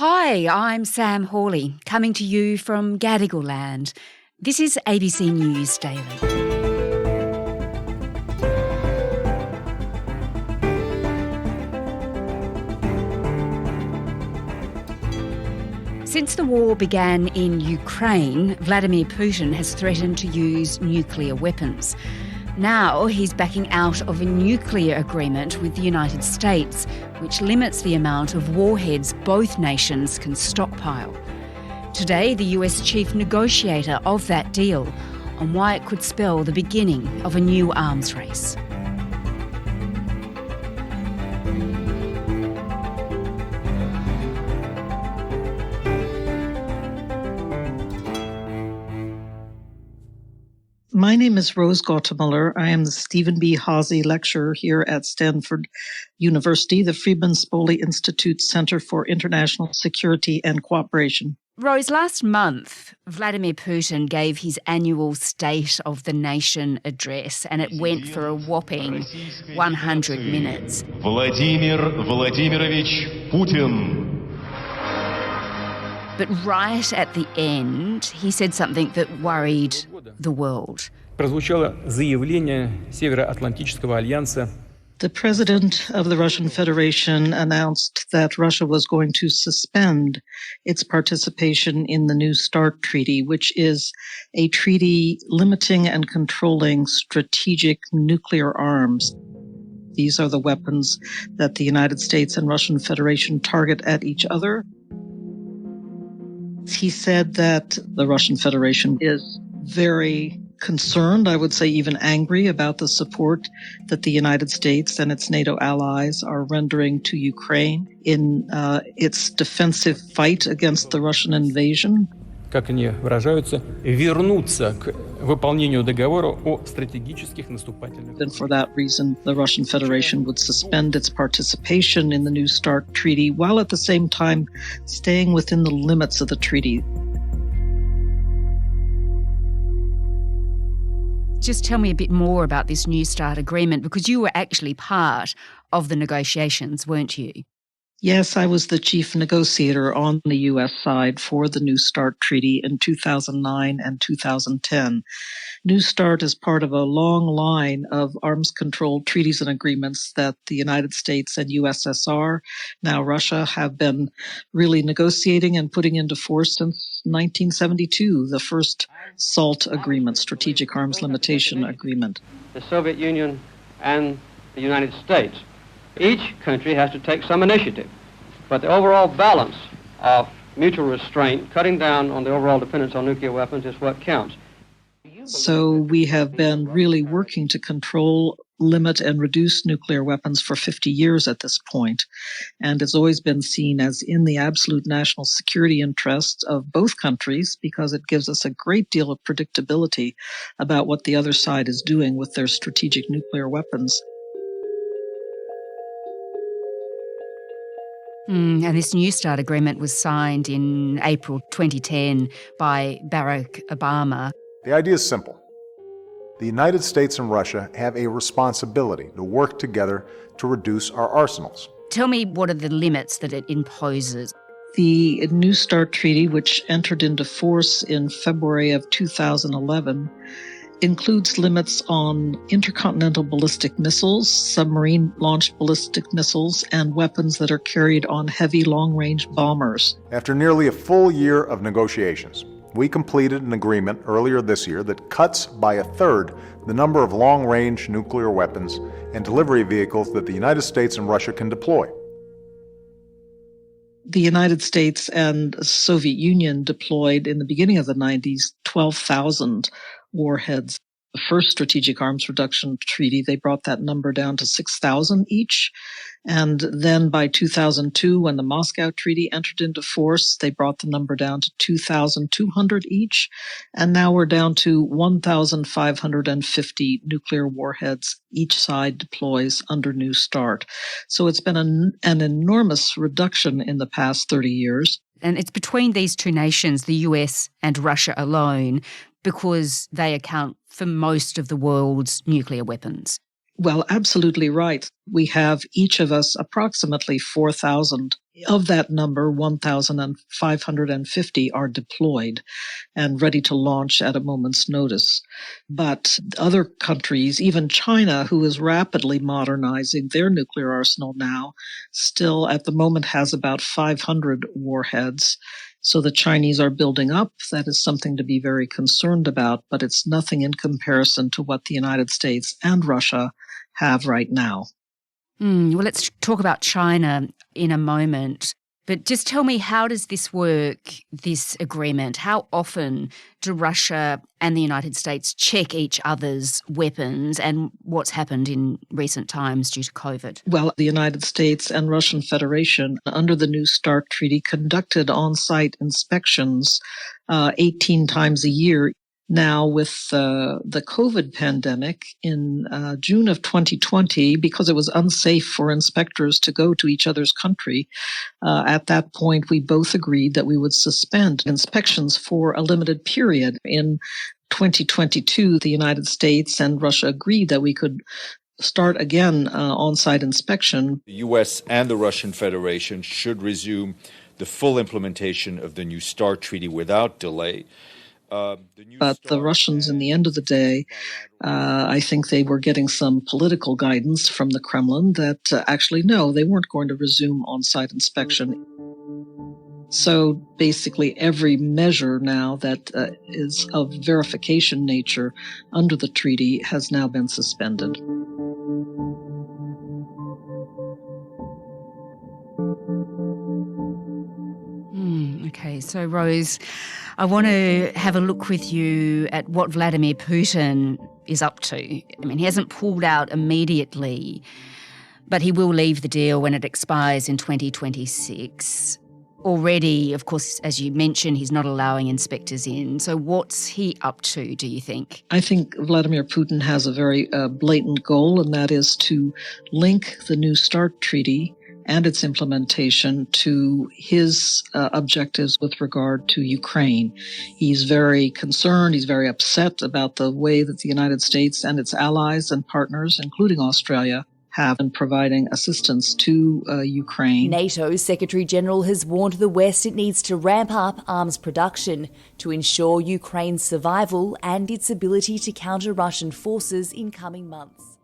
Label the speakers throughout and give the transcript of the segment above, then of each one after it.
Speaker 1: Hi, I'm Sam Hawley, coming to you from Gadigal land. This is ABC News Daily. Since the war began in Ukraine, Vladimir Putin has threatened to use nuclear weapons. Now he's backing out of a nuclear agreement with the United States, which limits the amount of warheads both nations can stockpile. Today, the US chief negotiator of that deal on why it could spell the beginning of a new arms race.
Speaker 2: My name is Rose Gottemoeller. I am the Stephen B. Hawsey Lecturer here at Stanford University, the Friedman Spogli Institute Center for International Security and Cooperation.
Speaker 1: Rose, last month, Vladimir Putin gave his annual State of the Nation address, and it went for a whopping 100 minutes.
Speaker 3: Vladimir Vladimirovich Putin.
Speaker 1: But right at the end, he said something that worried the world.
Speaker 4: Прозвучало заявление Североатлантического альянса.
Speaker 2: The president of the Russian Federation announced that Russia was going to suspend its participation in the New START treaty, which is a treaty limiting and controlling strategic nuclear arms. These are the weapons that the United States and Russian Federation target at each other. He said that the Russian Federation is very concerned, I would say even angry, about the support that the United States and its NATO allies are rendering to Ukraine in its defensive fight against the Russian invasion.
Speaker 4: Как они выражаются, вернуться к выполнению договора о стратегических наступательных.
Speaker 2: And for that reason, the Russian Federation would suspend its participation in the New START treaty while at the same time staying within the limits of the treaty.
Speaker 1: Just tell me a bit more about this New START agreement, because you were actually part of the negotiations, weren't you?
Speaker 2: Yes, I was the chief negotiator on the U.S. side for the New START treaty in 2009 and 2010. New START is part of a long line of arms control treaties and agreements that the United States and USSR, now Russia, have been really negotiating and putting into force since 1972, the first SALT agreement, Strategic Arms Limitation Agreement.
Speaker 5: The Soviet Union and the United States. Each country has to take some initiative, but the overall balance of mutual restraint, cutting down on the overall dependence on nuclear weapons, is what counts.
Speaker 2: So we have been really working to control, limit, and reduce nuclear weapons for 50 years at this point. And it's always been seen as in the absolute national security interests of both countries, because it gives us a great deal of predictability about what the other side is doing with their strategic nuclear weapons.
Speaker 1: And this New START agreement was signed in April 2010 by Barack Obama.
Speaker 6: The idea is simple. The United States and Russia have a responsibility to work together to reduce our arsenals.
Speaker 1: Tell me, what are the limits that it imposes?
Speaker 2: The New START treaty, which entered into force in February of 2011, includes limits on intercontinental ballistic missiles, submarine-launched ballistic missiles, and weapons that are carried on heavy long-range bombers.
Speaker 6: After nearly a full year of negotiations, we completed an agreement earlier this year that cuts by a third the number of long-range nuclear weapons and delivery vehicles that the United States and Russia can deploy.
Speaker 2: The United States and the Soviet Union deployed in the beginning of the 90s 12,000 warheads. The first Strategic Arms Reduction Treaty, they brought that number down to 6,000 each. And then by 2002, when the Moscow Treaty entered into force, they brought the number down to 2,200 each. And now we're down to 1,550 nuclear warheads each side deploys under New START. So it's been an enormous reduction in the past 30 years.
Speaker 1: And it's between these two nations, the US and Russia alone, because they account for most of the world's nuclear weapons.
Speaker 2: Well, absolutely right. We have each of us approximately 4,000. Of that number, 1,550 are deployed and ready to launch at a moment's notice. But other countries, even China, who is rapidly modernizing their nuclear arsenal now, still at the moment has about 500 warheads. So the Chinese are building up. That is something to be very concerned about, but it's nothing in comparison to what the United States and Russia have right now.
Speaker 1: Well, let's talk about China in a moment. But just tell me, how does this work, this agreement? How often do Russia and the United States check each other's weapons, and what's happened in recent times due to COVID?
Speaker 2: Well, the United States and Russian Federation, under the New START Treaty, conducted on-site inspections 18 times a year. Now, with the COVID pandemic in June of 2020, because it was unsafe for inspectors to go to each other's country, at that point, we both agreed that we would suspend inspections for a limited period. In 2022, the United States and Russia agreed that we could start again on-site inspection.
Speaker 7: The U.S. and the Russian Federation should resume the full implementation of the New START Treaty without delay.
Speaker 2: But the Russians, in the end of the day, I think they were getting some political guidance from the Kremlin that actually, no, they weren't going to resume on-site inspection. So basically every measure now that is of verification nature under the treaty has now been suspended.
Speaker 1: Okay, so Rose, I want to have a look with you at what Vladimir Putin is up to. I mean, he hasn't pulled out immediately, but he will leave the deal when it expires in 2026. Already, of course, as you mentioned, he's not allowing inspectors in. So what's he up to, do you think?
Speaker 2: I think Vladimir Putin has a very blatant goal, and that is to link the New START Treaty and its implementation to his objectives with regard to Ukraine. He's very concerned, he's very upset about the way that the United States and its allies and partners, including Australia, have been providing assistance to Ukraine.
Speaker 8: NATO's Secretary-General has warned the West it needs to ramp up arms production to ensure Ukraine's survival and its ability to counter Russian forces in coming months.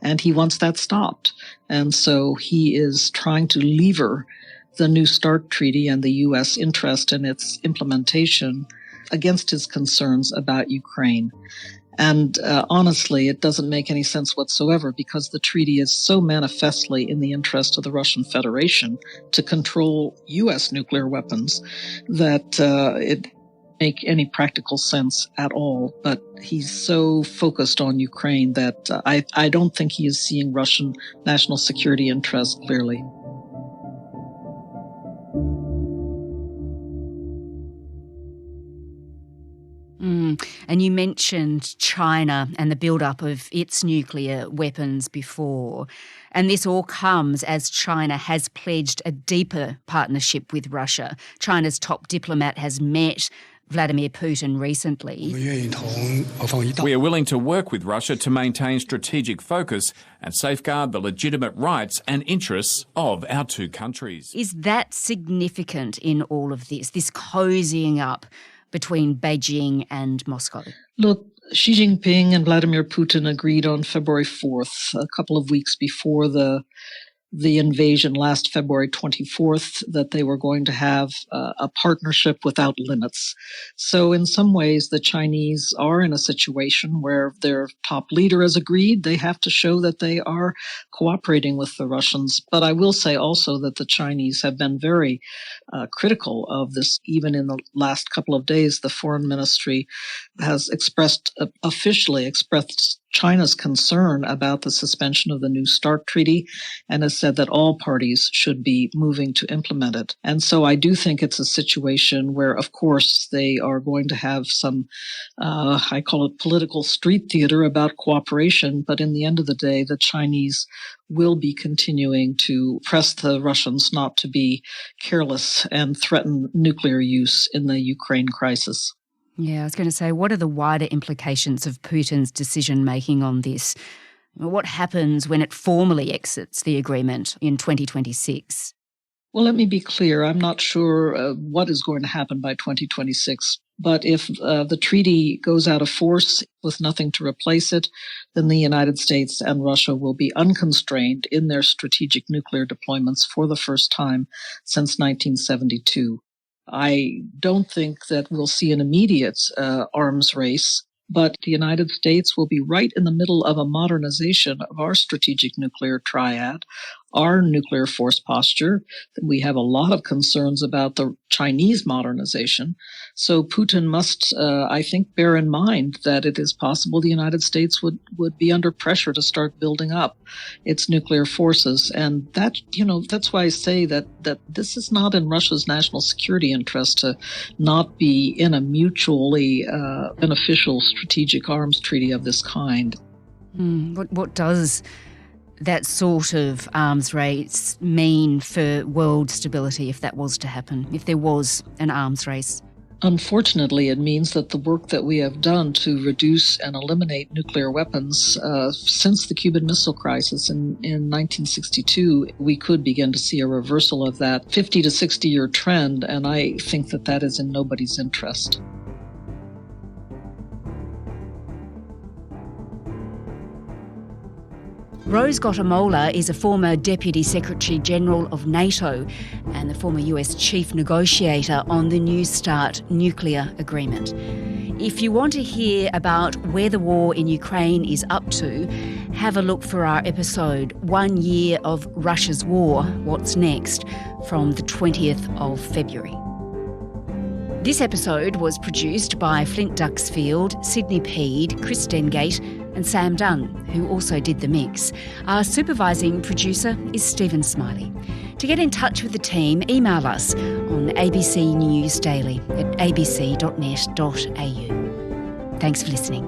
Speaker 2: And he wants that stopped. And so he is trying to lever the New START Treaty and the U.S. interest in its implementation against his concerns about Ukraine. And honestly, it doesn't make any sense whatsoever because the treaty is so manifestly in the interest of the Russian Federation to control U.S. nuclear weapons that it make any practical sense at all, but he's so focused on Ukraine that I don't think he is seeing Russian national security interests clearly.
Speaker 1: And you mentioned China and the build-up of its nuclear weapons before. And this all comes as China has pledged a deeper partnership with Russia. China's top diplomat has met Vladimir Putin recently.
Speaker 9: We are willing to work with Russia to maintain strategic focus and safeguard the legitimate rights and interests of our two countries.
Speaker 1: Is that significant in all of this cozying up between Beijing and Moscow?
Speaker 2: Look, Xi Jinping and Vladimir Putin agreed on February 4th, a couple of weeks before the invasion last February 24th, that they were going to have a partnership without limits. So in some ways, the Chinese are in a situation where their top leader has agreed. They have to show that they are cooperating with the Russians. But I will say also that the Chinese have been very critical of this. Even in the last couple of days, the foreign ministry has officially expressed China's concern about the suspension of the New START Treaty and has said that all parties should be moving to implement it. And so I do think it's a situation where, of course, they are going to have some, I call it political street theater about cooperation, but in the end of the day, the Chinese will be continuing to press the Russians not to be careless and threaten nuclear use in the Ukraine crisis.
Speaker 1: Yeah, I was going to say, what are the wider implications of Putin's decision-making on this? What happens when it formally exits the agreement in 2026?
Speaker 2: Well, let me be clear. I'm not sure what is going to happen by 2026. But if the treaty goes out of force with nothing to replace it, then the United States and Russia will be unconstrained in their strategic nuclear deployments for the first time since 1972. I don't think that we'll see an immediate arms race, but the United States will be right in the middle of a modernization of our strategic nuclear triad, our nuclear force posture. We have a lot of concerns about the Chinese modernization. So Putin must, I think, bear in mind that it is possible the United States would be under pressure to start building up its nuclear forces. And that, that's why I say that this is not in Russia's national security interest to not be in a mutually beneficial strategic arms treaty of this kind.
Speaker 1: What does that sort of arms race mean for world stability if that was to happen, if there was an arms race?
Speaker 2: Unfortunately, it means that the work that we have done to reduce and eliminate nuclear weapons since the Cuban Missile Crisis in 1962, we could begin to see a reversal of that 50 to 60-year trend, and I think that is in nobody's interest.
Speaker 1: Rose Gottemoeller is a former Deputy Secretary General of NATO and the former US Chief Negotiator on the New START nuclear agreement. If you want to hear about where the war in Ukraine is up to, have a look for our episode 1 Year of Russia's War, What's Next, from the 20th of February. This episode was produced by Flint Duxfield, Sydney Peed, Chris Dengate and Sam Dunn, who also did the mix. Our supervising producer is Stephen Smiley. To get in touch with the team, email us on ABC News Daily at abc.net.au. Thanks for listening.